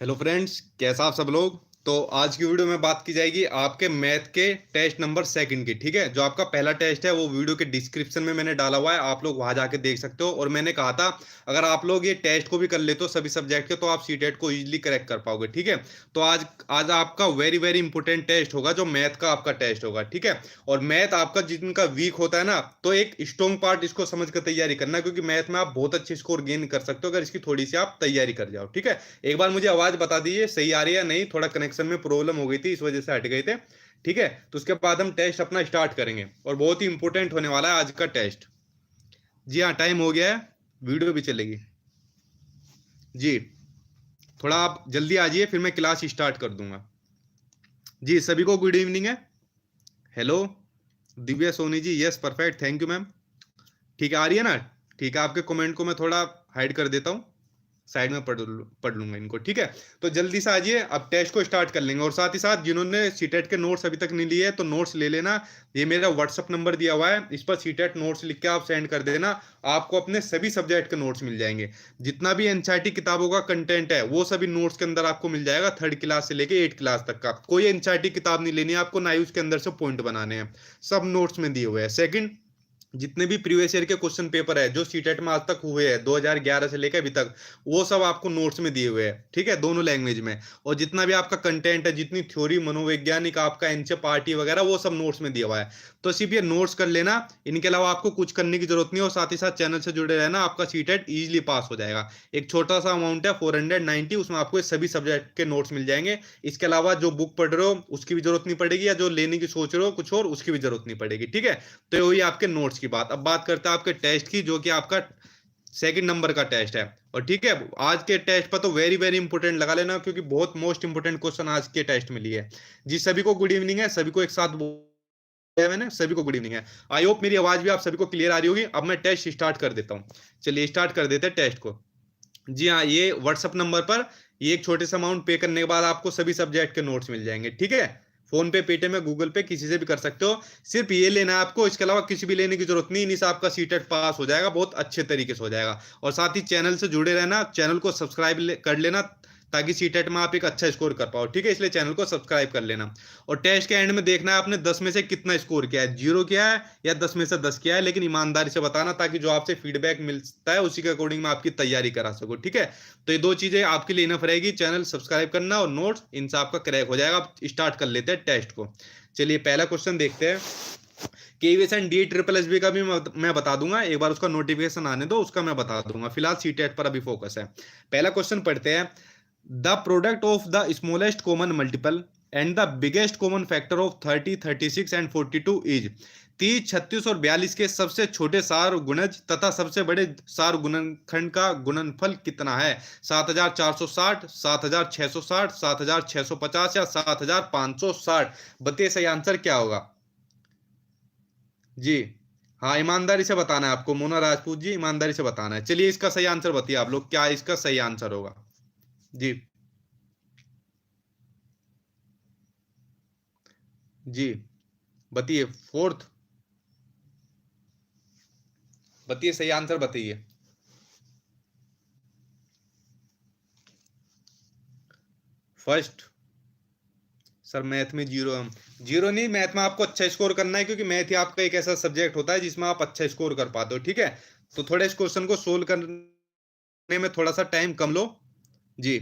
Hello friends, कैसा आप सब लोग। तो आज की वीडियो में बात की जाएगी आपके मैथ के टेस्ट नंबर सेकंड की। ठीक है, जो आपका पहला टेस्ट है वो वीडियो के डिस्क्रिप्शन में मैंने डाला हुआ है, आप लोग वहां जाके देख सकते हो। और मैंने कहा था अगर आप लोग ये टेस्ट को भी कर लेते हो सभी सब्जेक्ट के तो आप सीटेट को इजीली क्रैक कर पाओगे। ठीक है, तो आज आज आपका वेरी वेरी इंपॉर्टेंट टेस्ट होगा, जो मैथ का आपका टेस्ट होगा। ठीक है, और मैथ आपका जिनका वीक होता है ना, तो एक स्ट्रॉन्ग पार्ट इसको समझ कर तैयारी करना, क्योंकि मैथ में आप बहुत अच्छे स्कोर गेन कर सकते हो अगर इसकी थोड़ी सी आप तैयारी कर जाओ। ठीक है, एक बार मुझे आवाज बता दीजिए सही आ रही है नहीं, थोड़ा कनेक्शन में प्रॉब्लम हो गई थी इस वजह से हट गए थे। ठीक है, तो उसके बाद हम टेस्ट अपना स्टार्ट करेंगे और बहुत ही इंपॉर्टेंट होने वाला है आज का टेस्ट। जी हाँ, टाइम हो गया है, वीडियो भी चलेगी। जी, थोड़ा आप जल्दी आ जाइए, फिर मैं क्लास स्टार्ट कर दूंगा। जी, सभी को गुड इवनिंग है। Hello Divya Soni ji, yes perfect, thank you ma'am. ठीक है, आ रही है ना। ठीक है, आपके कमेंट को मैं थोड़ा हाइड कर देता हूँ, साइड में पढ़ लूंगा इनको। ठीक है, तो जल्दी से आइए, अब टेस्ट को स्टार्ट कर लेंगे। और साथ ही साथ जिन्होंने सीटेट के नोट्स अभी तक नहीं लिए तो नोट्स ले लेना। ये मेरा व्हाट्सअप नंबर दिया हुआ है, इस पर सीटेट नोट्स लिख के आप सेंड कर देना। आपको अपने सभी सब्जेक्ट के नोट्स मिल जाएंगे। जितना भी एनसीईआरटी किताबों का कंटेंट है वो सभी नोट्स के अंदर आपको मिल जाएगा, थर्ड क्लास से लेके 8 क्लास तक का। कोई एनसीईआरटी किताब नहीं लेनी है आपको, ना ही उसके अंदर से पॉइंट बनाने हैं, सब नोट्स में दिए हुए हैं। सेकंड, जितने भी प्रीवियस ईयर के क्वेश्चन पेपर है जो सीटेट में आज तक हुए हैं 2011 से लेकर अभी तक, वो सब आपको नोट्स में दिए हुए हैं। ठीक है, दोनों लैंग्वेज में। और जितना भी आपका कंटेंट है, जितनी थ्योरी मनोवैज्ञानिक आपका एनसीईआरटी पार्टी वगैरह, वो सब नोट्स में दिया हुआ है। तो सिर्फ ये नोट्स कर लेना, इनके अलावा आपको कुछ करने की जरूरत नहीं। और साथ ही साथ चैनल से जुड़े रहना, आपका सीटेट इजीली पास हो जाएगा। एक छोटा सा अमाउंट है 490, उसमें आपको ये सभी सब्जेक्ट के नोट्स मिल जाएंगे। इसके अलावा जो बुक पढ़ रहे हो उसकी भी जरूरत नहीं पड़ेगी, या जो लेने की सोच रहे हो कुछ और, उसकी भी जरूरत नहीं पड़ेगी। ठीक है, तो वही आपके नोट्स की बात। अब बात करते हैं आपके टेस्ट की, जो कि आपका सेकंड नंबर का टेस्ट है। और ठीक है, आज के टेस्ट पर तो वेरी वेरी इंपॉर्टेंट लगा लेना, क्योंकि बहुत मोस्ट इंपॉर्टेंट क्वेश्चन आज के टेस्ट में लिए है। जी, सभी को गुड इवनिंग है, सभी को एक साथ बोला है मैंने, सभी को गुड इवनिंग है। आई होप मेरी आवाज भी आप सभी को क्लियर आ रही होगी। अब मैं टेस्ट स्टार्ट कर देता हूँ, चलिए स्टार्ट कर देते हैं टेस्ट को। जी हाँ, ये व्हाट्सअप नंबर पर ये एक छोटे से अमाउंट पे करने के बाद आपको सभी सब्जेक्ट के नोट्स मिल जाएंगे। ठीक है, फोन पे, पेटीएम में, गूगल पे, किसी से भी कर सकते हो। सिर्फ ये लेना है आपको, इसके अलावा किसी भी लेने की जरूरत नहीं। इन्हीं से आपका सीटेट पास हो जाएगा, बहुत अच्छे तरीके से हो जाएगा। और साथ ही चैनल से जुड़े रहना, चैनल को सब्सक्राइब कर लेना, ताकि सीटेट में आप एक अच्छा स्कोर कर पाओ। ठीक है, इसलिए चैनल को सब्सक्राइब कर लेना। और टेस्ट के एंड में देखना है आपने 10 में से कितना स्कोर किया है, 0 किया है या 10 में से 10 किया है, लेकिन ईमानदारी से बताना, ताकि जो आपसे फीडबैक मिलता है उसी के अकॉर्डिंग मैं आपकी तैयारी करा सकूं। ठीक है, तो ये दो चीजें आपके लिए इनफ रहेगी, चैनल सब्सक्राइब करना और नोट्स, इनसे आपका क्रैक हो जाएगा। आप स्टार्ट कर लेते हैं टेस्ट को। चलिए पहला क्वेश्चन देखते हैं। KVS D triple S B का भी मैं बता दूंगा, एक बार उसका नोटिफिकेशन आने दो, उसका मैं बता दूंगा। फिलहाल सीटेट पर अभी फोकस है। पहला क्वेश्चन पढ़ते हैं। The product of the smallest common multiple and the biggest common factor of 30, 36 and 42 is 30, 36 और 42 के सबसे छोटे सार गुणज तथा सबसे बड़े सार गुणनखंड का गुणनफल कितना है? 7460, 7660, 7650 या 7560। बताइए सही आंसर क्या होगा। जी हाँ, ईमानदारी से बताना है आपको, मोना राजपूत जी, ईमानदारी से बताना है। चलिए इसका सही आंसर बताइए आप लोग, क्या इसका सही आंसर होगा। जी जी, बताइए फोर्थ, बताइए सही आंसर बताइए। फर्स्ट, सर मैथ में जीरो, हम जीरो नहीं, मैथ में आपको अच्छा स्कोर करना है, क्योंकि मैथ ही आपका एक ऐसा सब्जेक्ट होता है जिसमें आप अच्छा स्कोर कर पाते हो। ठीक है, तो थोड़ा इस क्वेश्चन को सोल्व करने में थोड़ा सा टाइम कम लो। जी,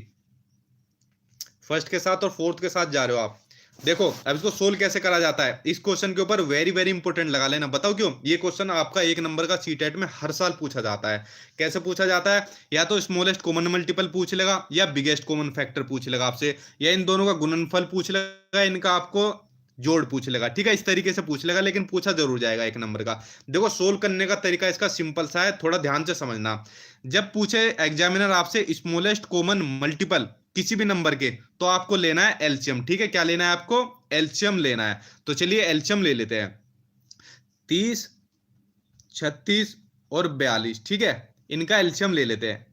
फर्स्ट के साथ और फोर्थ के साथ जा रहे हो आप। देखो अब इसको सोल्व कैसे करा जाता है, इस क्वेश्चन के ऊपर वेरी वेरी इंपॉर्टेंट लगा लेना। बताओ क्यों? ये क्वेश्चन आपका 1 नंबर का सीटेट में हर साल पूछा जाता है। कैसे पूछा जाता है? या तो स्मॉलेस्ट कॉमन मल्टीपल पूछ लेगा, या बिगेस्ट कॉमन फैक्टर पूछ लेगा आपसे, या इन दोनों का गुणनफल पूछ लेगा, इनका आपको जोड़ पूछ लेगा। ठीक है, इस तरीके से पूछ लेगा, लेकिन पूछा जरूर जाएगा 1 नंबर का। देखो सोल्व करने का तरीका इसका सिंपल सा है, थोड़ा ध्यान से समझना। जब पूछे एग्जामिनर आपसे स्मॉलेस्ट कॉमन मल्टीपल किसी भी नंबर के, तो आपको लेना है एलसीएम। ठीक है, क्या लेना है आपको? एलसीएम लेना है। तो चलिए एलसीएम ले लेते हैं। 30, 36 और 42, ठीक है, इनका एलसीएम ले लेते हैं।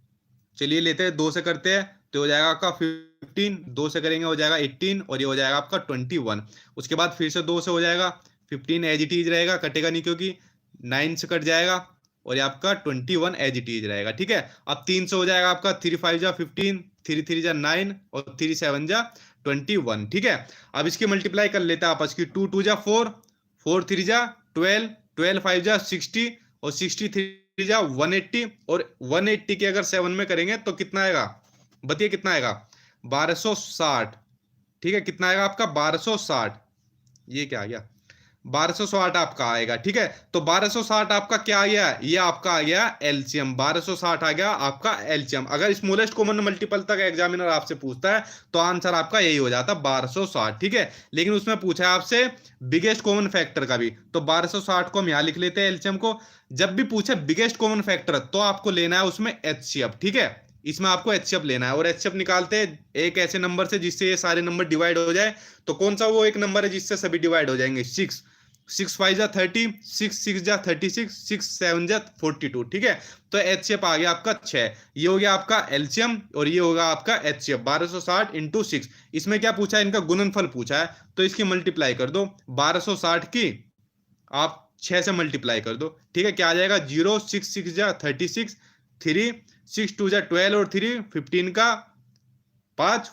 चलिए लेते हैं, 2 से करते हैं तो हो जाएगा आपका 15, 2 से करेंगे हो जाएगा 18, और ये हो जाएगा आपका 21। उसके बाद फिर से 2 से हो जाएगा 15, एज इट इज रहेगा, कटेगा नहीं, क्योंकि 9 से कट जाएगा, और ये आपका 21 एज इट इज रहेगा। ठीक है, अब 3 से हो जाएगा आपका 3 5 जा 15, 3 3 जा 9 और 3 7 जा 21। ठीक है, अब इसकी मल्टीप्लाई कर लेते हैं आपस की। 2 2 जा 4, 4 3 जा 12, 12 5 जा 60 और 63 जा 180 और 180 के अगर 7 में करेंगे तो कितना आएगा, बताइए कितना आएगा, 1260। ठीक है, कितना आएगा आपका 1260। ये क्या आ गया, 1260 आपका आएगा। ठीक है, तो 1260 आपका क्या आ गया, ये आपका आ गया एलसीएम। 1260 आ गया आपका एलसीएम। अगर स्मॉलेस्ट कॉमन मल्टीपल तक एग्जामिनर आपसे पूछता है तो आंसर आपका यही हो जाता 1260। ठीक है, लेकिन उसमें पूछा है आपसे बिगेस्ट कॉमन फैक्टर का भी, तो 1260 को हम यहां लिख लेते हैं एलसीएम को। जब भी पूछे बिगेस्ट कॉमन फैक्टर तो आपको लेना है उसमें एचसीएफ। ठीक है, इसमें आपको एचसीएफ लेना है और एचसीएफ निकालते हैं एक ऐसे नंबर से जिससे ये सारे नंबर डिवाइड हो जाए। तो कौन सा वो एक नंबर है जिससे सभी डिवाइड हो जाएंगे, 6 6 5 जा 30, 6 6 जा 36, 6 7 जा 42। ठीक है, तो एचसीएफ आ गया आपका 6। ये हो गया आपका एलसीएम और ये होगा आपका एचसीएफ 1260 इंटू 6। इसमें क्या पूछा है, इनका गुणनफल पूछा है, तो इसकी मल्टीप्लाई कर दो 1260 की आप 6 से मल्टीप्लाई कर दो। ठीक है, क्या आ जाएगा 0 6 6 जा 36, 3 6 2 जा 12 और 3 15 का 5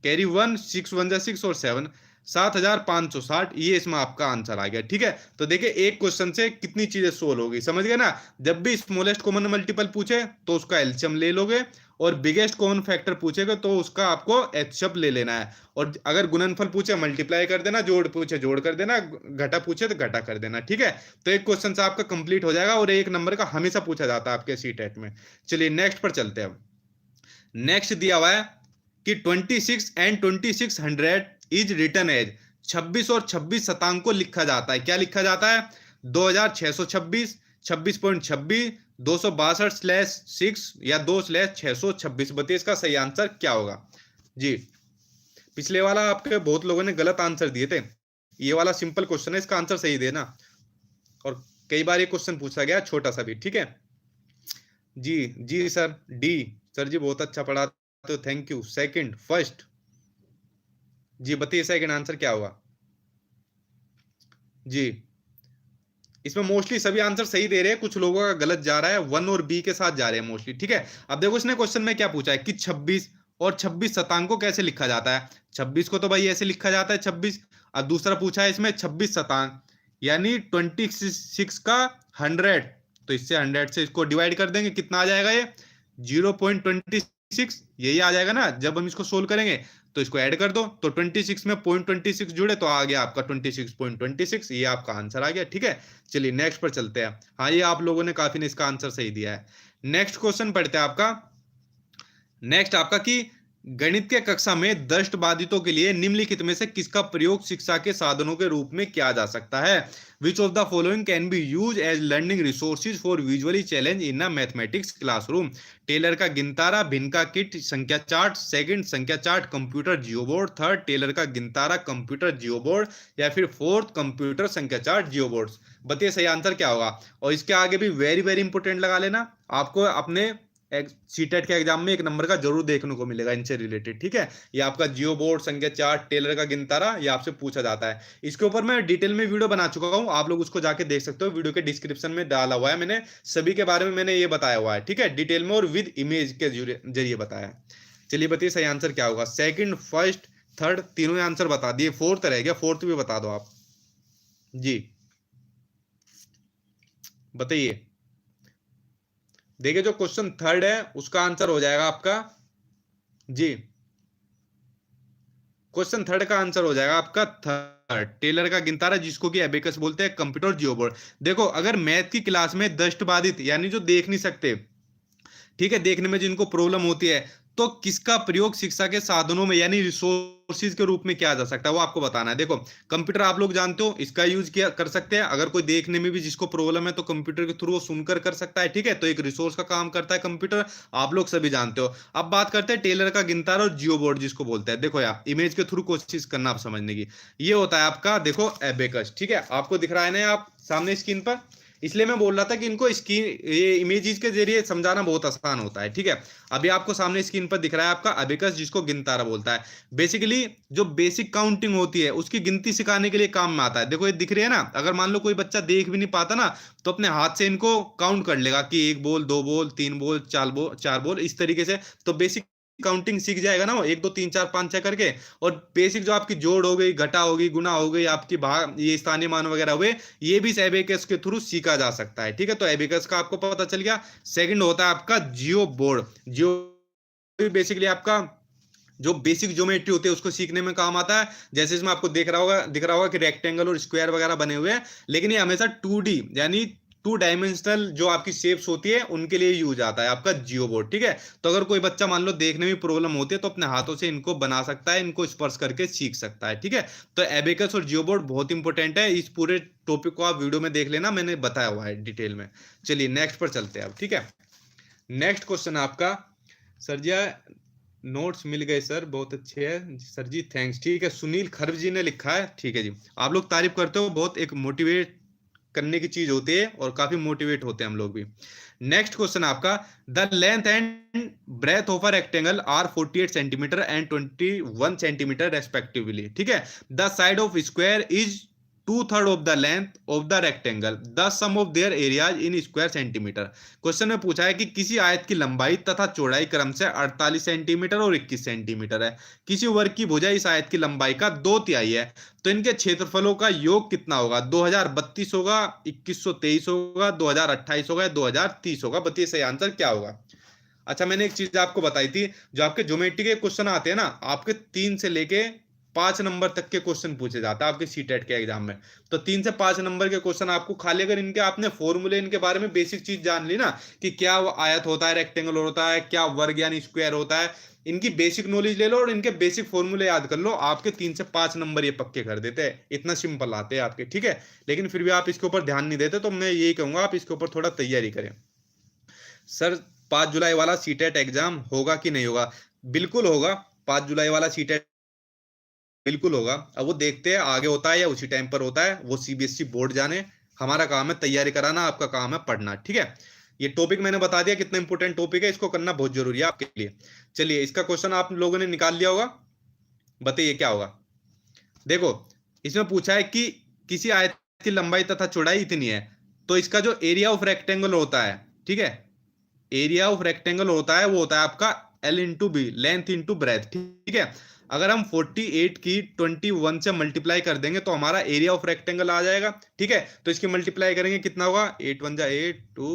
कैरी 1 6 1 जा 6 और 7 7560। ये इसमें आपका आंसर आ गया। ठीक है, तो देखिए एक क्वेश्चन से कितनी चीजें सोल्व होगी, समझ गए ना। जब भी स्मॉलेस्ट कॉमन मल्टीपल पूछे तो उसका एलसीएम ले लोगे और बिगेस्ट कॉमन फैक्टर पूछेगा तो उसका आपको एचसीएफ ले लेना है। और अगर गुणनफल पूछे मल्टीप्लाई कर देना, जोड़ पूछे जोड़ कर देना, घटा पूछे तो घटा कर देना। ठीक है, तो एक क्वेश्चन से आपका कंप्लीट हो जाएगा और एक नंबर का हमेशा पूछा जाता है आपके सीटेट में। चलिए नेक्स्ट पर चलते हैं। नेक्स्ट दिया हुआ है कि 26 एंड 2600 इज रिटर्न एज 26 और 26 शतांक को लिखा जाता है। क्या लिखा जाता है, 2626, 26.26, 262/6 या 2/626। बताइए इसका सही आंसर क्या होगा जी। पिछले वाला आपके बहुत लोगों ने गलत आंसर दिए थे, ये वाला सिंपल क्वेश्चन है, इसका आंसर सही देना। और कई बार ये क्वेश्चन पूछा गया छोटा सा भी। ठीक है जी, जी सर, डी सर जी बहुत अच्छा पढ़ाते हो, थैंक यू। सेकंड, फर्स्ट जी, बताइए सेकंड आंसर क्या होगा जी। इसमें मोस्टली सभी आंसर सही दे रहे हैं, कुछ लोगों का गलत जा रहा है, 1 और बी के साथ जा रहे हैं मोस्टली। ठीक है, अब देखो इसने क्वेश्चन में क्या पूछा है कि 26 और 26 शतांक को कैसे लिखा जाता है। 26 को तो भाई ऐसे लिखा जाता है 26। अब दूसरा पूछा है इसमें 26 शतांक यानी 26 का 100, तो इससे 100 से इसको डिवाइड कर देंगे, कितना आ जाएगा ये 0.26, यही आ जाएगा ना। जब हम इसको सोल्व करेंगे तो इसको ऐड कर दो, तो 26 में 0.26 जुड़े तो आ गया आपका 26.26, ये आपका आंसर आ गया। ठीक है, चलिए नेक्स्ट पर चलते हैं। हाँ, ये आप लोगों ने काफी ने इसका आंसर सही दिया है। नेक्स्ट क्वेश्चन पढ़ते हैं आपका। नेक्स्ट आपका कि गणित के कक्षा में दृष्टबाधितों के लिए निम्नलिखित में से किसका प्रयोग शिक्षा के साधनों के रूप में किया जा सकता है। Which of the following can be use as learning resources for visually challenge in a mathematics classroom. Taylor का गिनतारा, भिन्न का किट, संख्या चार्ट, सेकंड संख्या chart, computer geoboard, third Taylor का गिनतारा, कंप्यूटर जियोबोर्ड, या फिर फोर्थ कंप्यूटर संख्या चार्ट जियोबोर्ड। बताइए सही आंसर क्या होगा। और इसके आगे भी वेरी वेरी इंपोर्टेंट लगा लेना, आपको अपने सीटेट के एग्जाम में एक नंबर का जरूर देखने को मिलेगा इनसे रिलेटेड। ठीक है, ये आपका जियो बोर्ड, संख्या चार्ट, टेलर का गिनतारा, ये आपसे पूछा जाता है। इसके ऊपर मैं डिटेल में वीडियो बना चुका हूं, आप लोग उसको जाके देख सकते हो, वीडियो के डिस्क्रिप्शन में डाला हुआ है मैंने, सभी के बारे में मैंने ये बताया हुआ है। ठीक है, डिटेल में और विद इमेज के जरिए बताया है। चलिए बताइए सही आंसर क्या होगा। सेकंड, फर्स्ट, थर्ड तीनों आंसर बता दिए, फोर्थ रह गया, फोर्थ भी बता दो आप जी। बताइए, देखिए जो क्वेश्चन थर्ड है उसका आंसर हो जाएगा आपका जी, क्वेश्चन थर्ड का आंसर हो जाएगा आपका थर्ड, टेलर का गिनतारा, जिसको कि एबेकस बोलते हैं, कंप्यूटर जियोबोर्ड। देखो अगर मैथ की क्लास में दृष्टबाधित यानी जो देख नहीं सकते, ठीक है, देखने में जिनको प्रॉब्लम होती है, तो किसका प्रयोग शिक्षा के साधनों में यानी रिसोर्सेज के रूप में किया जा सकता है वो आपको बताना है। देखो कंप्यूटर आप लोग जानते हो, इसका यूज किया कर सकते हैं। अगर कोई देखने में भी जिसको प्रॉब्लम है तो कंप्यूटर के थ्रू वो सुनकर कर सकता है। ठीक है, तो एक रिसोर्स का काम करता है कंप्यूटर, आप लोग सभी जानते हो। अब बात करते हैं टेलर का गिनतारा और जियो बोर्ड जिसको बोलते हैं। देखो यार इमेज के थ्रू कोशिश करना आप समझने की, ये होता है आपका देखो एबेकस। ठीक है, आपको दिख रहा है ना आप सामने स्क्रीन पर, इसलिए मैं बोल रहा था कि इनको स्क्रीन ये इमेजेस के जरिए समझाना बहुत आसान होता है। ठीक है, अभी आपको सामने स्क्रीन पर दिख रहा है आपका अबेकस, जिसको गिनतारा बोलता है। बेसिकली जो बेसिक काउंटिंग होती है उसकी गिनती सिखाने के लिए काम में आता है। देखो ये दिख रही है ना, अगर मान लो कोई बच्चा देख भी नहीं पाता ना तो अपने हाथ से इनको काउंट कर लेगा कि 1 बॉल, 2 बॉल, 3 बॉल, 4 बॉल, इस तरीके से। तो बेसिक काउंटिंग सीख जाएगा ना वो, 1 2 3 4 5 6 करके, और बेसिक जो आपकी जोड़ हो गई, घटा हो गई, गुना हो गई, आपकी भाग, ये स्थानीय मान वगैरह हुए, ये भी इस एबेकस के थ्रू सीखा जा सकता है। ठीक है, तो एबेकस का आपको पता चल गया। सेकंड होता है आपका जियो बोर्ड। जियो बेसिकली आपका जो बेसिक ज्योमेट्री होती है उसको सीखने में काम आता है। जैसे इसमें आपको दिख रहा होगा कि रेक्टेंगल और स्क्वायर वगैरह बने हुए हैं, लेकिन ये हमेशा 2D यानी 2 डायमेंशनल जो आपकी शेप्स होती है उनके लिए यूज आता है आपका जियो बोर्ड। ठीक है, तो अगर कोई बच्चा मान लो देखने में प्रॉब्लम होती है तो अपने हाथों से इनको बना सकता है, इनको स्पर्श करके सीख सकता है। ठीक है, तो एबेकस और जियो बोर्ड बहुत इंपॉर्टेंट है। इस पूरे टॉपिक को आप वीडियो में देख लेना, मैंने बताया हुआ है डिटेल में। चलिए नेक्स्ट पर चलते हैं अब। ठीक है, नेक्स्ट क्वेश्चन आपका, सर जी नोट्स मिल गए सर, बहुत अच्छे हैं सर जी, थैंक्स। ठीक है, सुनील खर्ब जी ने लिखा है। ठीक है जी, आप लोग तारीफ करते हो, बहुत एक मोटिवेट करने की चीज होती है और काफी मोटिवेट होते हैं हम लोग भी। नेक्स्ट क्वेश्चन आपका, the length and breadth of a rectangle are 48 centimetre and 21 centimetre respectively. ठीक है, the side of square is 2/3 of the length of the rectangle, the sum of their areas in square centimetre. Question में पूछा है कि किसी आयत की लंबाई तथा चौड़ाई क्रम से 48 सेंटीमीटर और 21 सेंटीमीटर है। किसी वर्ग की भुजा इस आयत की लंबाई का 2/3 है, तो इनके क्षेत्रफलों का योग कितना होगा? 2032 होगा, 2123 होगा, 2028 होगा, 2030 होगा। बताइए सही आंसर क्या होगा। अच्छा, मैंने एक चीज आपको बताई थी, जो आपके ज्योमेट्री के क्वेश्चन आते हैं ना, आपके 3 से लेके 5 नंबर तक के क्वेश्चन पूछे जाते हैं आपके सीटेट के एग्जाम में। तो 3 से 5 नंबर के क्वेश्चन आपको, खाली अगर इनके आपने फॉर्मूले इनके बारे में बेसिक चीज जान ली ना, कि क्या वो आयत होता है, रेक्टेंगल होता है, क्या वर्ग यानी स्क्वायर होता है, इनकी बेसिक नॉलेज ले लो और इनके बेसिक फॉर्मूले याद कर लो, आपके 3 से 5 नंबर ये पक्के कर देते हैं। इतना सिंपल आते हैं आपके। ठीक है, लेकिन फिर भी आप इसके ऊपर ध्यान नहीं देते, तो मैं यही कहूंगा आप इसके ऊपर थोड़ा तैयारी करें। सर 5 जुलाई वाला सीटेट एग्जाम होगा कि नहीं होगा? बिल्कुल होगा, 5 जुलाई वाला सीटेट बिल्कुल होगा। अब वो देखते हैं आगे होता है या उसी टाइम पर होता है, वो सीबीएसई बोर्ड जाने। हमारा काम है तैयारी कराना, आपका काम है पढ़ना। ठीक है, ये टॉपिक मैंने बता दिया कितना इंपॉर्टेंट टॉपिक है, इसको करना बहुत जरूरी है आपके लिए। चलिए इसका क्वेश्चन आप लोगों ने निकाल लिया होगा, बताइए क्या होगा। देखो, इसमें पूछा है कि किसी आयत की लंबाई तथा चौड़ाई इतनी है, तो इसका जो एरिया ऑफ रेक्टेंगल होता है, ठीक है, एरिया ऑफ रेक्टेंगल होता है वो होता है आपका L into B, length into breadth. ठीक है, अगर हम 48 की 21 से मल्टीप्लाई कर देंगे तो हमारा एरिया ऑफ रेक्टेंगल आ जाएगा। ठीक है, तो इसकी मल्टीप्लाई करेंगे कितना होगा? 8 1 जा 8 2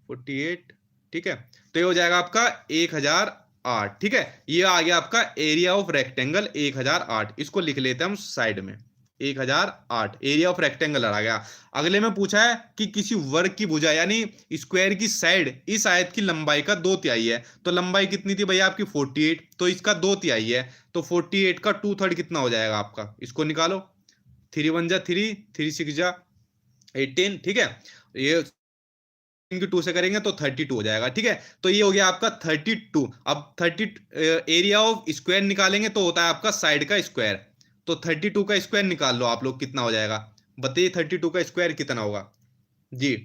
48। ठीक है, तो ये हो जाएगा आपका 1008। ठीक है, ये आ गया आपका एरिया ऑफ रेक्टेंगल 1008। इसको लिख लेते हैं हम साइड में, 1008 एरिया ऑफ रेक्टेंगल आ गया। अगले में पूछा है कि किसी वर्ग की भुजा यानी स्क्वायर की साइड इस आयत की लंबाई का 2/3 है, तो लंबाई कितनी थी भैया आपकी? 48, तो इसका 2/3 है, तो 48 का 2/3 कितना हो जाएगा आपका? इसको निकालो, 3 1 जा 3, 3 6 जा 18। ठीक है, ये इनकी 2 से करेंगे तो 32 हो जाएगा। ठीक है, तो ये हो गया आपका 32। अब 30 एरिया ऑफ स्क्वायर निकालेंगे तो होता है आपका साइड का स्क्वायर, तो 32 का स्क्वायर निकाल लो आप लोग, कितना हो जाएगा बताइए? 32 का स्क्वायर कितना होगा जी?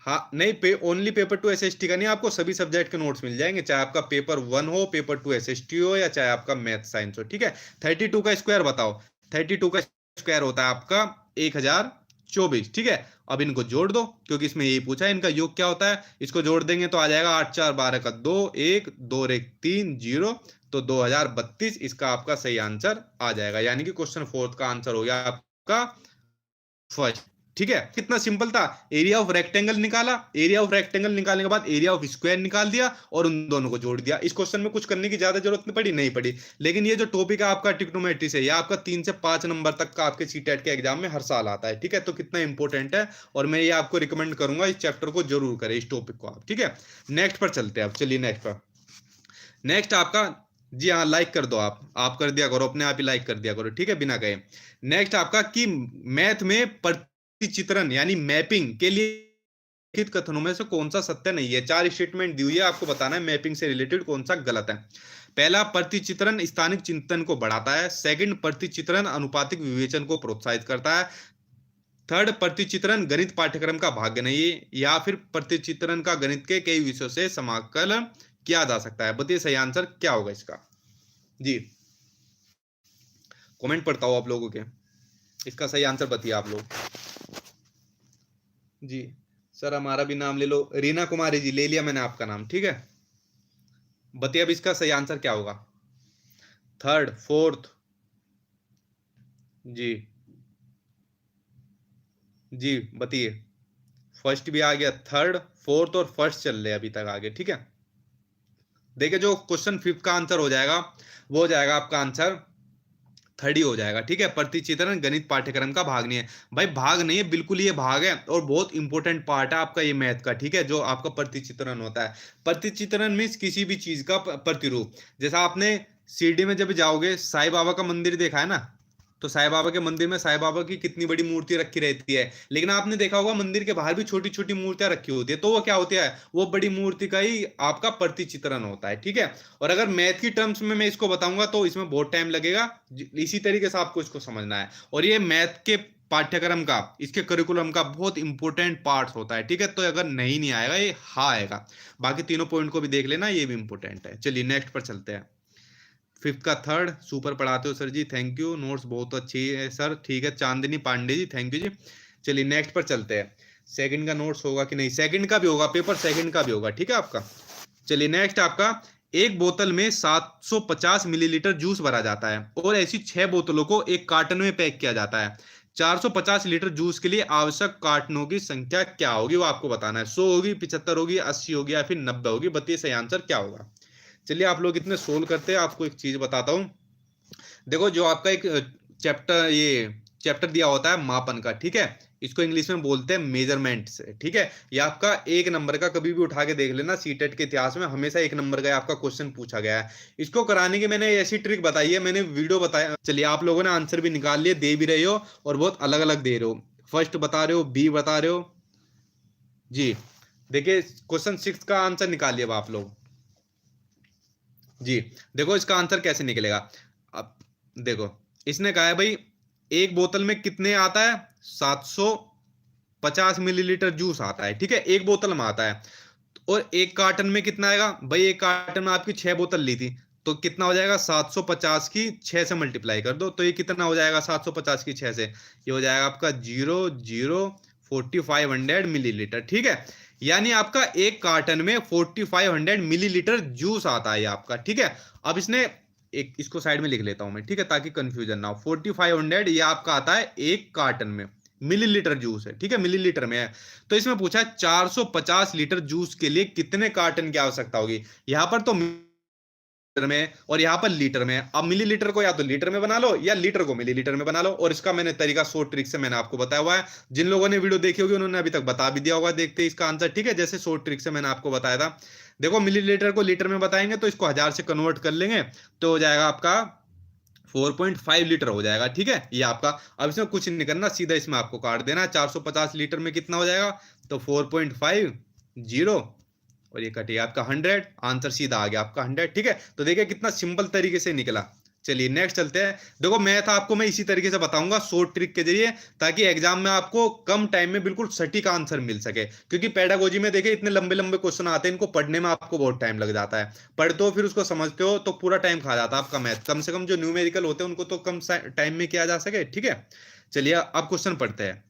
हाँ नहीं, ओनली पेपर 2 एसएसटी का नहीं, आपको सभी सब्जेक्ट के नोट्स मिल जाएंगे, चाहे आपका पेपर 1 हो, पेपर 2 एसएसटी हो, या चाहे आपका मैथ साइंस हो। ठीक है, 32 का स्क्वायर बताओ। 32 का स्क्वायर होता है आपका 1024। ठीक है, अब इनको जोड़ दो, क्योंकि इसमें यही पूछा है इनका योग क्या होता है। इसको जोड़ देंगे तो आ जाएगा 8 4 12 का 2, 1 2 1 3 0, तो 2032 इसका आपका सही आंसर आ जाएगा। यानी कि क्वेश्चन 4 का आंसर हो गया आपका फर्स्ट। ठीक है, कितना सिंपल था। एरिया ऑफ रेक्टेंगल निकाला, एरिया ऑफ रेक्टेंगल निकालने के बाद एरिया ऑफ स्क्वायर निकाल दिया और उन दोनों को जोड़ दिया। इस क्वेश्चन में कुछ करने की ज्यादा जरूरत नहीं पड़ी। लेकिन ये जो टॉपिक है आपका ट्रिग्नोमेट्री से, ये आपका 3 से 5 नंबर तक का आपके सीटेट के एग्जाम में हर साल आता है। ठीक है, तो कितना इंपॉर्टेंट है, और मैं ये आपको रिकमेंड करूंगा इस चैप्टर को जरूर करें, इस टॉपिक को आप। ठीक है, नेक्स्ट पर चलते हैं अब। चलिए नेक्स्ट पर, नेक्स्ट आपका, जी हाँ लाइक कर दो, आप कर दिया करो, अपने आप ही लाइक कर दिया करो। ठीक है, बिना कहे। नेक्स्ट आपका कि मैथ में चित्रण यानी मैपिंग के लिए लिखित कथनों में से कौन सा सत्य नहीं है? 4 स्टेटमेंट दी हुई है, आपको बताना है मैपिंग से रिलेटेड कौन सा गलत है। पहला, प्रतिचित्रण स्थानिक चिंतन को बढ़ाता है। सेकंड, प्रतिचित्रण अनुपातिक विवेचन को प्रोत्साहित करता है। थर्ड, प्रतिचित्रण गणित पाठ्यक्रम का भाग नहीं है। या फिर प्रतिचित्रण का गणित के कई विषयों से समाकलन किया जा सकता है। बताइए सही आंसर क्या होगा इसका जी? कमेंट पढ़ता हूं आप लोगों के, इसका सही आंसर बताइए आप लोग जी। सर हमारा भी नाम ले लो, रीना कुमारी जी, ले लिया मैंने आपका नाम। ठीक है, बताइए अब इसका सही आंसर क्या होगा? Third, fourth? जी जी बताइए। फर्स्ट भी आ गया, थर्ड, फोर्थ और फर्स्ट चल रहे अभी तक आगे, ठीक है। देखिए जो क्वेश्चन फिफ्थ का आंसर हो जाएगा वो हो जाएगा आपका आंसर थर्ड ही हो जाएगा, ठीक है। प्रतिचित्रण गणित पाठ्यक्रम का भाग नहीं है। भाई भाग नहीं है, बिल्कुल ये भाग है और बहुत इंपॉर्टेंट पार्ट है आपका ये मैथ का, ठीक है, जो आपका प्रतिचित्रण होता है। प्रतिचित्रण मीन्स किसी भी चीज का प्रतिरूप। जैसा आपने शिरडी में जब जाओगे, साईं बाबा का मंदिर देखा है ना, तो साईं बाबा के मंदिर में साईं बाबा की कितनी बड़ी मूर्ति रखी रहती है, लेकिन आपने देखा होगा मंदिर के बाहर भी छोटी छोटी मूर्तियां रखी होती है, तो वो क्या होती है, वो बड़ी मूर्ति का ही आपका प्रतिचित्रण होता है, ठीक है। और अगर मैथ की टर्म्स में मैं इसको बताऊंगा तो इसमें बहुत टाइम लगेगा, इसी तरीके से आपको इसको समझना है। और ये मैथ के पाठ्यक्रम का, इसके करिकुलम का बहुत इंपॉर्टेंट पार्ट होता है, ठीक है। तो अगर नहीं आएगा ये हाँ आएगा। बाकी तीनों पॉइंट को भी देख लेना, ये भी इंपॉर्टेंट है। चलिए नेक्स्ट पर चलते हैं। फिफ्थ का थर्ड, सुपर पढ़ाते हो सर जी, थैंक यू, नोट्स बहुत अच्छी है सर, ठीक है। चांदनी पांडे जी, थैंक यू जी। चलिए नेक्स्ट पर चलते हैं। सेकंड का नोट्स होगा कि नहीं? सेकंड का भी होगा, पेपर सेकंड का भी होगा, ठीक है आपका। चलिए नेक्स्ट आपका, एक बोतल में 750 मिलीलीटर जूस भरा जाता है और ऐसी 6 बोतलों को एक कार्टन में पैक किया जाता है। 450 लीटर जूस के लिए आवश्यक कार्टनों की संख्या क्या होगी वो आपको बताना है। 100 होगी, 75 होगी, 80 होगी या फिर 90 होगी? बताइए सही आंसर क्या होगा। चलिए आप लोग इतने सोल्व करते हैं, आपको एक चीज बताता हूँ। देखो जो आपका एक चैप्टर दिया होता है मापन का, ठीक है, इसको इंग्लिश में बोलते हैं मेजरमेंट से, ठीक है। ये आपका 1 नंबर का, कभी भी उठा के देख लेना, सीटेट के इतिहास में हमेशा 1 नंबर का आपका क्वेश्चन पूछा गया है। इसको कराने की मैंने ऐसी ट्रिक बताई है, मैंने वीडियो बताया। चलिए आप लोगों ने आंसर भी निकाल लिए, दे भी रहे हो और बहुत अलग अलग दे रहे हो। फर्स्ट बता रहे हो, बी बता रहे हो जी। देखिए क्वेश्चन सिक्स का आंसर निकालिए अब आप लोग जी। देखो इसका आंसर कैसे निकलेगा। अब देखो, इसने कहा है भाई एक बोतल में कितने आता है, 750 मिलीलीटर जूस आता है, ठीक है, एक बोतल में आता है। और एक कार्टन में कितना आएगा भाई, एक कार्टन में आपकी 6 बोतल ली थी, तो कितना हो जाएगा, 750 की 6 से मल्टीप्लाई कर दो, तो ये कितना हो जाएगा 750 की 6 से, ये हो जाएगा आपका 0,04500 मिलीलीटर, ठीक है। यानी आपका एक कार्टन में 4500 मिलीलीटर जूस आता है आपका, ठीक है। अब इसने एक, इसको साइड में लिख लेता हूं मैं, ठीक है, ताकि कंफ्यूजन ना हो। 4500 ये आपका आता है एक कार्टन में, मिलीलीटर जूस है, ठीक है, मिलीलीटर में है। तो इसमें पूछा है 450 लीटर जूस के लिए कितने कार्टन की आवश्यकता होगी। यहां पर तो लीटर में और यहाँ पर लीटर में। अब मिलीलीटर को या तो लीटर में बना लो या लीटर को मिलीलीटर में बना लो, और इसका मैंने तरीका शॉर्ट ट्रिक से मैंने आपको बताया हुआ है। जिन लोगों ने वीडियो देखी होगी उन्होंने अभी तक बता भी दिया होगा, देखते हैं इसका आंसर, ठीक है, जैसे शॉर्ट ट्रिक से मैंने आपको बताया था। देखो मिलीलीटर को लीटर में बताएंगे तो इसको 1000 से कन्वर्ट कर लेंगे, तो हो जाएगा आपका 4.5 लीटर हो जाएगा, ठीक है, ये आपका। अब इसमें कुछ नहीं करना, सीधा इसमें आपको काट देना। 450 लीटर में कितना हो जाएगा, तो 4.50 और ये कटिए आपका 100, आंसर सीधा आ गया आपका 100, ठीक है। तो देखिए कितना सिंपल तरीके से निकला। चलिए नेक्स्ट चलते हैं। देखो मैथ आपको मैं इसी तरीके से बताऊंगा शॉर्ट ट्रिक के जरिए, ताकि एग्जाम में आपको कम टाइम में बिल्कुल सटीक आंसर मिल सके। क्योंकि पेडागोजी में देखिए इतने लंबे लंबे क्वेश्चन आते हैं, इनको पढ़ने में आपको बहुत टाइम लग जाता है। पढ़ते हो फिर उसको समझते हो तो पूरा टाइम खा जाता है आपका मैथ। कम से कम जो न्यूमेरिकल होते हैं उनको तो कम टाइम में किया जा सके, ठीक है। चलिए अब क्वेश्चन पढ़ते हैं।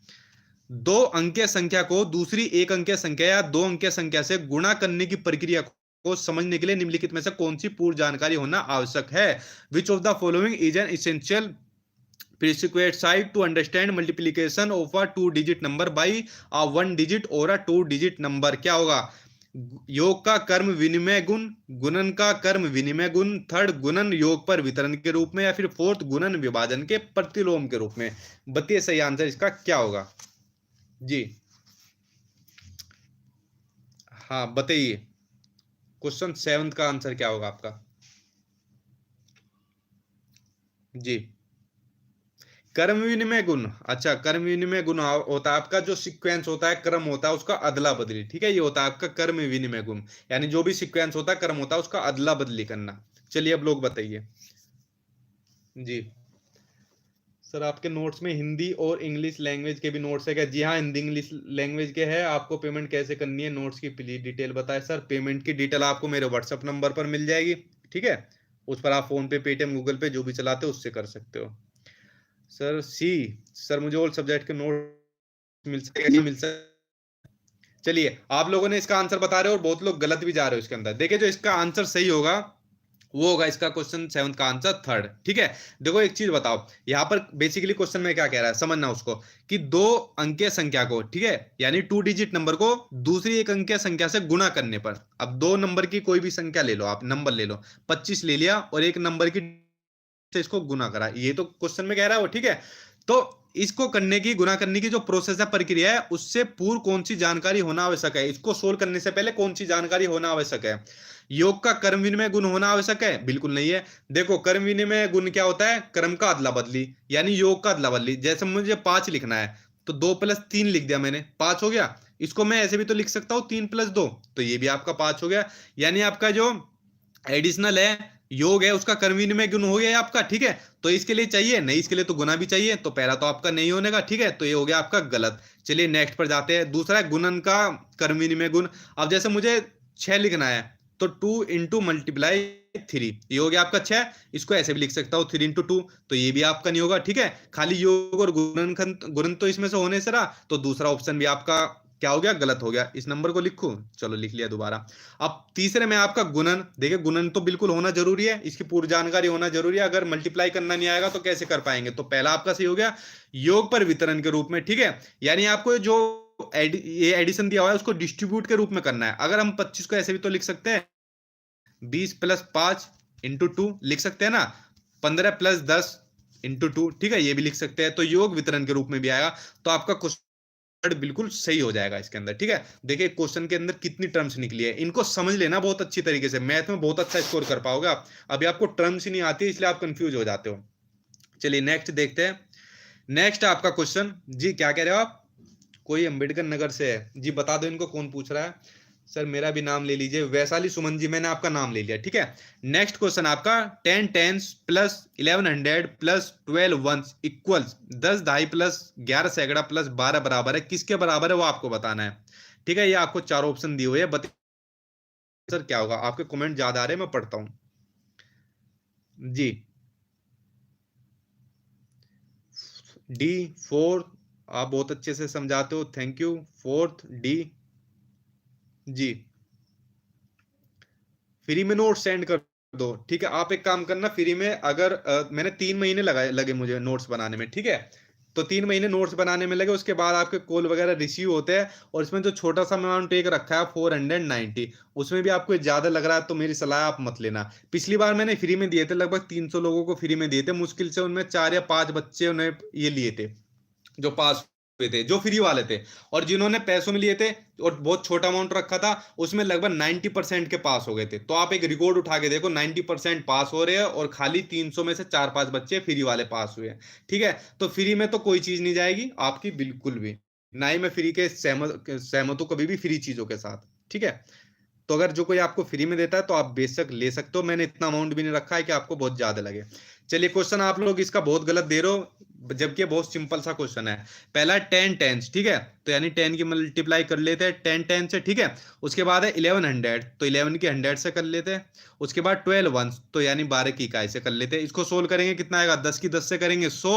दो अंकीय संख्या को दूसरी एक अंकीय संख्या या दो अंकीय संख्या से गुणा करने की प्रक्रिया को समझने के लिए निम्नलिखित में से कौन सी पूर्व जानकारी होना आवश्यक है? Which of the following is an essential prerequisite to understand multiplication of a two digit number by a one digit or a two digit number? क्या होगा? योग का कर्म विनिमय गुण, गुणन का कर्म विनिमय गुण, थर्ड गुणन योग पर वितरण के रूप में, या फिर फोर्थ गुणन विभाजन के प्रतिलोम के रूप में? बताइए सही आंसर इसका क्या होगा जी। हाँ बताइए, क्वेश्चन सेवंथ का आंसर क्या होगा आपका जी। कर्म विनिमय गुण, अच्छा कर्म विनिमय गुण होता है आपका, जो सीक्वेंस होता है, क्रम होता है उसका अदला बदली, ठीक है, ये होता है आपका कर्म विनिमय गुण। यानी जो भी सीक्वेंस होता है, क्रम होता है, उसका अदला बदली करना। चलिए अब लोग बताइए जी। सर आपके नोट्स में हिंदी और इंग्लिश लैंग्वेज के भी नोट्स है क्या? जी हाँ, हिंदी इंग्लिश लैंग्वेज के हैं। आपको पेमेंट कैसे करनी है, नोट्स की प्लीज डिटेल बताएं सर। पेमेंट की डिटेल आपको मेरे व्हाट्सअप नंबर पर मिल जाएगी, ठीक है। उस पर आप फोन पे, पेटीएम, गूगल पे जो भी चलाते हो उससे कर सकते हो। सर सी, सर मुझे ऑल सब्जेक्ट के नोट मिल सकेगा? मिल सकता चलिए, आप लोगों ने इसका आंसर बता रहे हो और बहुत लोग गलत भी जा रहे हो इसके अंदर। देखिए, जो इसका आंसर सही होगा वो होगा इसका क्वेश्चन 7 का आंसर थर्ड। ठीक है, देखो एक चीज बताओ, यहां पर बेसिकली क्वेश्चन में क्या कह रहा है समझना उसको, कि दो अंकीय संख्या को, ठीक है, यानी 2 डिजिट नंबर को दूसरी एक अंकीय संख्या से गुणा करने पर, अब दो नंबर की कोई भी संख्या ले लो, आप नंबर ले लो, 25 ले लिया और एक नंबर की से इसको गुना करा, ये तो क्वेश्चन में कह रहा है वो। ठीक है, तो इसको करने की, गुना करने की जो प्रोसेस है, प्रक्रिया है, उससे पूर्व कौन सी जानकारी होना आवश्यक है, इसको सोल्व करने से पहले कौन सी जानकारी होना आवश्यक है। योग का कर्म विनिमय गुण होना आवश्यक है, बिल्कुल नहीं है। देखो, कर्म विनिमय गुण क्या होता है, कर्म का अदला बदली, यानी योग का अदला बदली। जैसे मुझे 5 लिखना है तो 2 + 3 लिख दिया मैंने, 5 हो गया। इसको मैं ऐसे भी तो लिख सकता हूं 3 + 2, तो ये भी आपका 5 हो गया। यानी आपका जो एडिशनल है, योग है, उसका कर्म विनिमय गुण हो गया आपका। ठीक है, तो इसके लिए चाहिए नहीं, इसके लिए तो गुना भी चाहिए, तो पहला तो आपका नहीं होने का। ठीक है, तो ये हो गया आपका गलत। चलिए नेक्स्ट पर जाते हैं। दूसरा है गुणन का कर्म विनिमय गुण। अब जैसे मुझे 6 लिखना है तो 2 × × 3, ये हो गया आपका 6। इसको ऐसे भी लिख सकता हूँ 3 × 2, तो ये भी आपका नहीं होगा। ठीक है, खाली योग और गुणन तो इसमें से होने से रहा, तो दूसरा ऑप्शन भी आपका क्या हो गया, गलत हो गया। इस नंबर को लिखूं, चलो लिख लिया दोबारा। अब तीसरे में आपका गुणन। देखिए, गुणन तो बिल्कुल होना जरूरी है, इसकी पूरी जानकारी होना जरूरी है। अगर मल्टीप्लाई करना नहीं आएगा तो कैसे कर पाएंगे, तो पहला आपका सही हो गया, योग पर वितरण के रूप में। ठीक है, यानी आपको जो ये एडिशन दिया हुआ है उसको डिस्ट्रीब्यूट के रूप में करना है। अगर हम 25 को ऐसे भी तो लिख सकते हैं, 20 + 5 × 2 लिख सकते हैं ना, 15 + 10 × 2, ठीक है, ये भी लिख सकते हैं, तो योग वितरण के रूप में भी आएगा। तो आपका क्वेश्चन बिल्कुल सही हो जाएगा इसके अंदर। ठीक है, देखिए क्वेश्चन के अंदर कितनी टर्म्स निकली है, इनको समझ लेना बहुत अच्छी तरीके से, मैथ में बहुत अच्छा स्कोर कर पाओगे आप। अभी आपको टर्म्स ही नहीं आती, इसलिए आप कंफ्यूज हो जाते हो। चलिए नेक्स्ट देखते हैं। नेक्स्ट आपका क्वेश्चन जी, क्या कह रहे हो आप, कोई अंबेडकर नगर से है जी, बता दो इनको कौन पूछ रहा है। सर मेरा भी नाम ले लीजिए, वैशाली सुमन जी, मैंने आपका नाम ले लिया। ठीक है, नेक्स्ट क्वेश्चन आपका 10 tens plus 1100 plus 12 ones equals 10 ढाई प्लस 11 सैकड़ा प्लस 12 बराबर है, किसके बराबर है वो आपको बताना है। ठीक है, ये आपको 4 ऑप्शन दिए हुए हैं, बताइए सर क्या होगा। आपके कमेंट ज्यादा आ रहे हैं, मैं पढ़ता हूं जी। डी, फोर्थ, आप बहुत अच्छे से समझाते हो, thank you. Fourth D G, free में नोट सेंड कर दो। ठीक है, आप एक काम करना, फ्री में अगर मैंने 3 महीने लगाए लगे मुझे नोट्स बनाने में। ठीक है, तो 3 महीने नोट्स बनाने में लगे, उसके बाद आपके कॉल वगैरह रिसीव होते हैं, और इसमें जो छोटा सा अमाउंट एक रखा है 490, उसमें भी आपको ज्यादा लग रहा है तो मेरी सलाह आप मत लेना। पिछली बार मैंने फ्री में दिए थे, लगभग 300 लोगों को फ्री में दिए थे, मुश्किल से उनमें 4 या 5 बच्चे उन्हें ये लिए थे जो पास हुए थे, जो फ्री वाले थे। और जिन्होंने पैसों में लिए थे और बहुत छोटा अमाउंट रखा था, उसमें लगभग 90% के पास हो गए थे। तो आप एक रिकॉर्ड उठा के देखो, 90% पास हो रहे हैं और खाली 300 में से 4-5 बच्चे फ्री वाले पास हुए हैं। ठीक है, तो फ्री में तो कोई चीज नहीं जाएगी आपकी, बिल्कुल भी ना ही मैं फ्री के सहमत हूं कभी भी फ्री चीजों के साथ। ठीक है, तो अगर जो कोई आपको फ्री में देता है तो आप बेशक ले सकते हो, मैंने इतना अमाउंट भी नहीं रखा है कि आपको बहुत ज्यादा लगे। चलिए, क्वेश्चन आप लोग इसका बहुत गलत दे रहे हो, जबकि बहुत सिंपल सा क्वेश्चन है। पहला 10 टेंस, ठीक है, तो यानी 10 की मल्टीप्लाई कर लेते हैं 10 10 से। ठीक है, उसके बाद है 1100, तो 11 की 100 से कर लेते हैं। उसके बाद 12 वंस, तो यानी 12 की इकाई से कर लेते हैं। इसको सोल्व करेंगे कितना आएगा, 10 की 10 से करेंगे 100,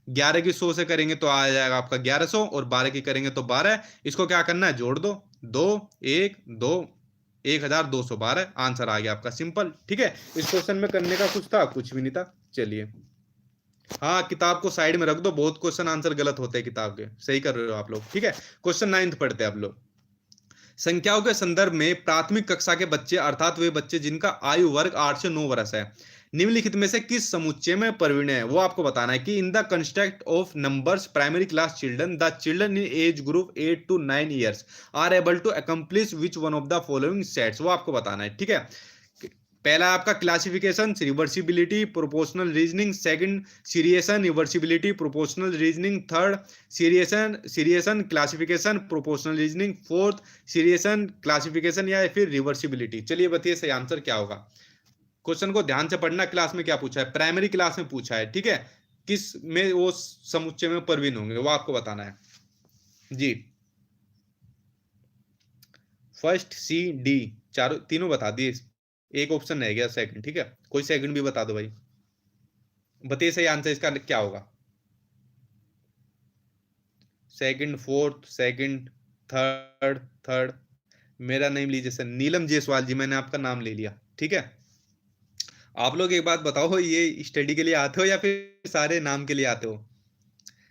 11 की 100 से करेंगे तो आ जाएगा आपका 1100, और 12 की करेंगे तो 12। इसको क्या करना है, जोड़ दो, 2 1 2, 1212 आंसर आ गया आपका, सिंपल। ठीक है, इस क्वेश्चन में करने का कुछ था, कुछ भी नहीं था। चलिए, हाँ किताब को साइड में रख दो, बहुत क्वेश्चन आंसर गलत होते हैं किताब के, सही कर रहे हो आप लोग। ठीक है, क्वेश्चन 9th पढ़ते हैं आप लोग। संख्याओं के संदर्भ में प्राथमिक कक्षा के बच्चे, अर्थात वे बच्चे जिनका आयु वर्ग 8 से 9 वर्ष है, निम्नलिखित में से किस समुच्चय में प्रवीण है, वो आपको बताना है। कि in the construct of numbers primary class children, the children in age group 8 to 9 years are able to accomplish which one of the following sets, वो आपको बताना है। ठीक है, पहला आपका classification, reversibility, proportional reasoning. Second seriation, reversibility, proportional reasoning. Third seriation classification, proportional reasoning. Fourth seriation classification, या फिर रिवर्सिबिलिटी। चलिए बताइए सही आंसर क्या होगा। क्वेश्चन को ध्यान से पढ़ना, क्लास में क्या पूछा है, प्राइमरी क्लास में पूछा है। ठीक है, किस में वो समुच्चय में प्रवीण होंगे वो आपको बताना है जी। फर्स्ट, सी, डी, चारों तीनों बता दिए, एक ऑप्शन रह गया सेकंड। ठीक है, कोई सेकंड भी बता दो भाई, बताइए सही आंसर इसका क्या होगा। Second, fourth, second, third third. मेरा नेम लीजिए सर, नीलम जायसवाल जी, मैंने आपका नाम ले लिया, ठीक है। आप लोग एक बात बताओ, ये स्टडी के लिए आते हो या फिर सारे नाम के लिए आते हो?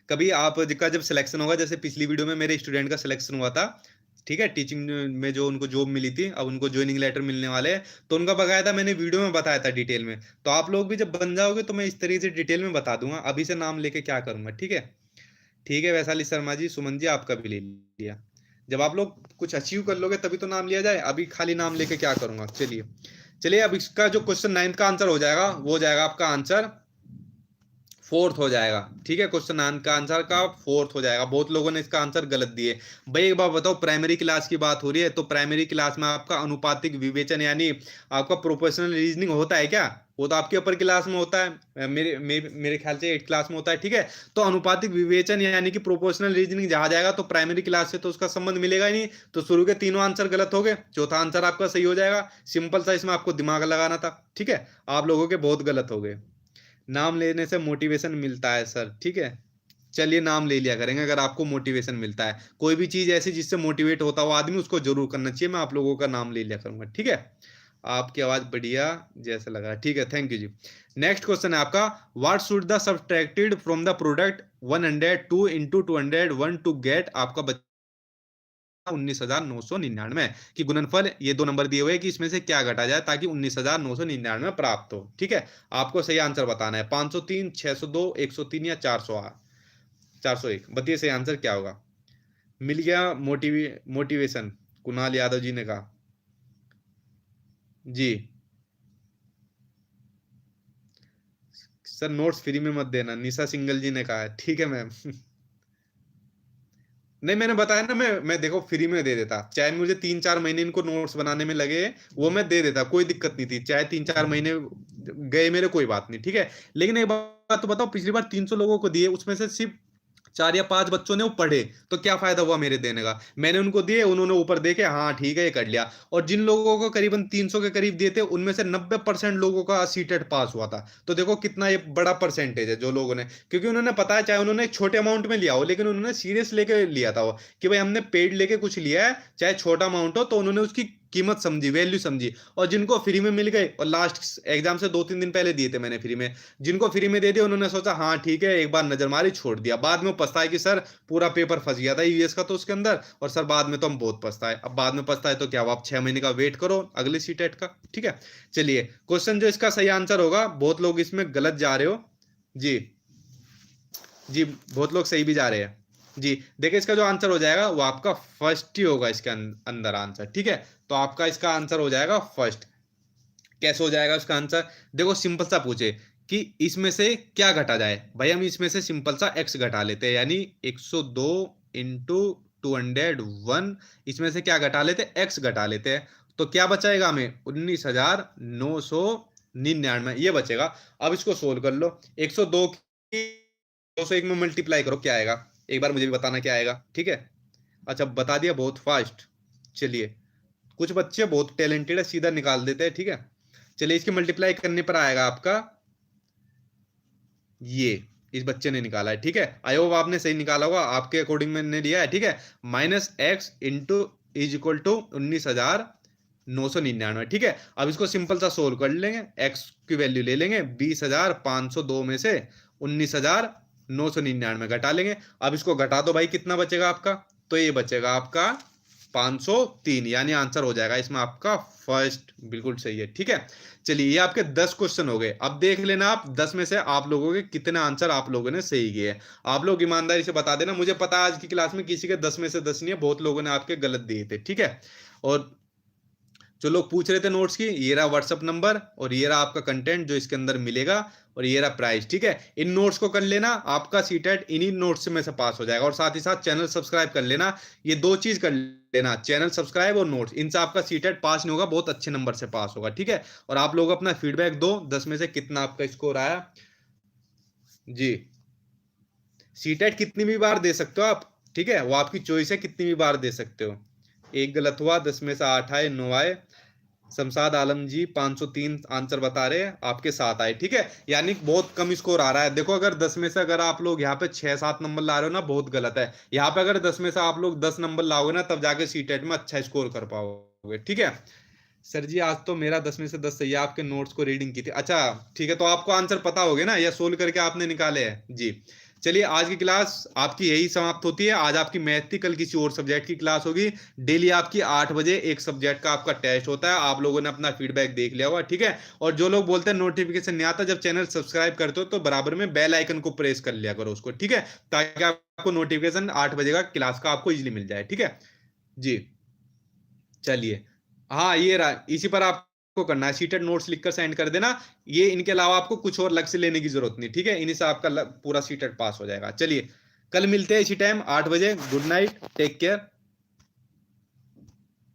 कभी आपका जब सिलेक्शन होगा, जैसे पिछली वीडियो में मेरे स्टूडेंट का सिलेक्शन हुआ था, ठीक है, टीचिंग में जो उनको जॉब मिली थी, अब उनको ज्वाइनिंग लेटर मिलने वाले हैं, तो उनका बकायदा मैंने वीडियो में बताया था डिटेल में। तो आप लोग भी जब बन जाओगे तो मैं इस तरीके से डिटेल में बता दूंगा, अभी से नाम लेके क्या करूंगा, ठीक है। ठीक है वैशाली शर्मा जी, सुमन जी, आपका भी ले लिया। जब आप लोग कुछ अचीव कर लोगे तभी तो नाम लिया जाए, अभी खाली नाम लेके क्या करूंगा। चलिए चलिए, अब इसका जो क्वेश्चन 9 का आंसर हो जाएगा, वो हो जाएगा आपका आंसर फोर्थ हो जाएगा, ठीक है। क्वेश्चन का आंसर का फोर्थ हो जाएगा। बहुत लोगों ने इसका आंसर गलत दिए। भाई एक बात बताओ, प्राइमरी क्लास की बात हो रही है, तो प्राइमरी क्लास में आपका अनुपातिक विवेचन यानी आपका प्रोपोर्शनल रीजनिंग होता है क्या? वो तो आपके अपर क्लास में होता है, मेरे ख्याल से 8 क्लास में होता है, ठीक है। तो अनुपातिक विवेचन यानी कि प्रोपोर्शनल रीजनिंग जहां जाएगा तो प्राइमरी क्लास से तो उसका संबंध मिलेगा ही नहीं, तो शुरू के तीनों आंसर गलत हो गए, चौथा आंसर आपका सही हो जाएगा। सिंपल सा, इसमें आपको दिमाग लगाना था, ठीक है। आप लोगों के बहुत गलत हो गए। नाम लेने से मोटिवेशन मिलता है सर, ठीक है। चलिए नाम ले लिया करेंगे अगर आपको मोटिवेशन मिलता है। कोई भी चीज ऐसी जिससे मोटिवेट होता हो आदमी, उसको जरूर करना चाहिए। मैं आप लोगों का नाम ले लिया करूंगा, ठीक है। आपकी आवाज बढ़िया जैसा लगा, ठीक है, थैंक यू जी। नेक्स्ट क्वेश्चन है आपका, what should the subtracted from the product 102 into 201 to get आपका 19,999 कि गुणनफल, ये दो नंबर दिए हुए कि इसमें से क्या घटा जाए ताकि 19,999 प्राप्त हो, ठीक है। आपको सही आंसर बताना है, 503, 602, 103 या 408, 401। बताइए सही आंसर क्या होगा। मिल गया मोटिवेशन, कुणाल यादव जी ने कहा जी। सर नोट्स फ्री में मत देना, निशा सिंगल जी ने कहा है, ठीक है मैम। नहीं मैंने बताया ना, मैं देखो फ्री में दे देता, चाहे मुझे 3-4 महीने इनको नोट्स बनाने में लगे, वो मैं दे देता, कोई दिक्कत नहीं थी, चाहे 3-4 महीने गए मेरे, कोई बात नहीं, ठीक है। लेकिन एक बात तो बताओ, पिछली बार 300 लोगों को दिए, उसमें से सिर्फ 4 या 5 बच्चों ने वो पढ़े, तो क्या फायदा हुआ मेरे देने का? मैंने उनको दिए, उन्होंने ऊपर देखे हाँ ठीक है ये कर लिया। और जिन लोगों को करीबन 300 के करीब दिए थे, उनमें से 90% लोगों का सीटेट पास हुआ था। तो देखो कितना ये बड़ा परसेंटेज है जो लोगों ने, क्योंकि उन्होंने पता है, चाहे उन्होंने एक छोटे अमाउंट में लिया हो, लेकिन उन्होंने सीरियस लेके लिया था वो, कि भाई हमने पेड लेके कुछ लिया है, चाहे छोटा अमाउंट हो, तो उन्होंने उसकी कीमत समझी, वैल्यू समझी। और जिनको फ्री में मिल गए, और लास्ट एग्जाम से 2-3 दिन पहले दिए थे मैंने फ्री में, जिनको फ्री में दे दिया उन्होंने सोचा हाँ ठीक है, एक बार नजर मारी, छोड़ दिया। बाद में पछताए कि सर पूरा पेपर फंस गया था ईवीएस का तो उसके अंदर, और सर बाद में तो हम बहुत पछताए। अब बाद में पछताए तो क्या हुआ, आप 6 महीने का वेट करो अगले सीटेट का, ठीक है। चलिए क्वेश्चन जो इसका सही आंसर होगा, बहुत लोग इसमें गलत जा रहे हो जी। जी बहुत लोग सही भी जा रहे हैं जी। देखिए इसका जो आंसर हो जाएगा वो आपका फर्स्ट ही होगा इसके अंदर आंसर, ठीक है। तो आपका इसका आंसर हो जाएगा फर्स्ट। कैसे हो जाएगा उसका आंसर? देखो सिंपल सा पूछे कि इसमें से क्या घटा जाए, भाई हम इसमें से सिंपल सा x घटा लेते हैं, यानी 102 इंटू 201, इसमें से क्या घटा लेते हैं, x घटा लेते हैं। तो क्या बचाएगा हमें, 19,999 ये बचेगा। अब इसको सोल्व कर लो, 102 की 201 में मल्टीप्लाई करो, क्या आएगा, एक बार मुझे भी बताना क्या आएगा, ठीक है। अच्छा बता दिया, बहुत फास्ट। चलिए कुछ बच्चे बहुत टैलेंटेड है, सीधा निकाल देते हैं, ठीक है। चलिए इसके मल्टीप्लाई करने पर आएगा आपका ये, इस बच्चे ने निकाला है, ठीक है। आई होप आपने सही निकाला होगा, आपके अकॉर्डिंग मैंने लिया है, ठीक है। -x into is equal to 19,999, ठीक है। अब इसको सिंपल सा सोल्व कर लेंगे, x की वैल्यू ले लेंगे, 20,502 में से 19,999 घटा लेंगे। अब इसको घटा दो भाई, कितना बचेगा आपका, तो ये बचेगा आपका 503, यानी आंसर हो जाएगा इसमें आपका फर्स्ट, बिल्कुल सही है, ठीक है। चलिए ये आपके 10 क्वेश्चन हो गए। अब देख लेना आप 10 में से आप लोगों के कितने आंसर आप लोगों ने सही किए। आप लोग ईमानदारी से बता देना, मुझे पता है आज की क्लास में किसी के 10 में से 10 नहीं है, बहुत लोगों ने आपके गलत दिए थे, ठीक है। और जो लोग पूछ रहे थे नोट्स की, ये रहा व्हाट्सअप नंबर, और ये रहा आपका कंटेंट जो इसके अंदर मिलेगा, और ये रहा प्राइस, ठीक है। इन नोट्स को कर लेना, आपका सीटेट इन्हीं नोट्स में से पास हो जाएगा। और साथ ही साथ चैनल सब्सक्राइब कर लेना, ये दो चीज कर लेना, चैनल सब्सक्राइब और नोट्स, इनसे आपका सीटेट पास नहीं होगा, बहुत अच्छे नंबर से पास होगा, ठीक है। और आप लोग अपना फीडबैक दो, 10 में से कितना आपका स्कोर आया जी। सीटेट कितनी भी बार दे सकते हो आप, ठीक है, वो आपकी चॉइस है, कितनी भी बार दे सकते हो। एक गलत हुआ, 10 में से 8 आए, 9 आए, शमशाद आलम जी 503 आंसर बता रहे हैं, आपके 7 आए, ठीक है। यानी बहुत कम स्कोर आ रहा है। देखो अगर 10 में से अगर आप लोग यहाँ पे 6-7 नंबर ला रहे हो ना, बहुत गलत है। यहाँ पे अगर 10 में से आप लोग 10 नंबर लाओगे ना, तब जाके सीटेट में अच्छा स्कोर कर पाओगे, ठीक है। सर जी आज तो मेरा 10 में से 10 सही है, आपके नोट्स को रीडिंग की थी। अच्छा ठीक है, तो आपको आंसर पता हो गया ना, या सोल्व करके आपने निकाले हैं जी। चलिए आज की क्लास आपकी यही समाप्त होती है। आज आपकी मैथ थी, कल किसी और सब्जेक्ट की क्लास होगी। डेली आपकी 8 बजे एक सब्जेक्ट का आपका टेस्ट होता है। आप लोगों ने अपना फीडबैक देख लिया होगा, ठीक है। और जो लोग बोलते हैं नोटिफिकेशन नहीं आता, जब चैनल सब्सक्राइब करते हो तो बराबर में बेल आइकन को प्रेस कर लिया करो उसको, ठीक है, ताकि आपको नोटिफिकेशन 8 बजे का क्लास का आपको इजिली मिल जाए, ठीक है जी। चलिए, हाँ ये रहा, इसी पर आपको करना है, सीटेड नोट्स लिखकर सेंड कर देना। ये इनके अलावा आपको कुछ और लग से लेने की जरूरत नहीं, ठीक है। इन्हीं से आपका पूरा सीटेड पास हो जाएगा। चलिए, कल मिलते हैं इसी टाइम 8 बजे। Good night, take care.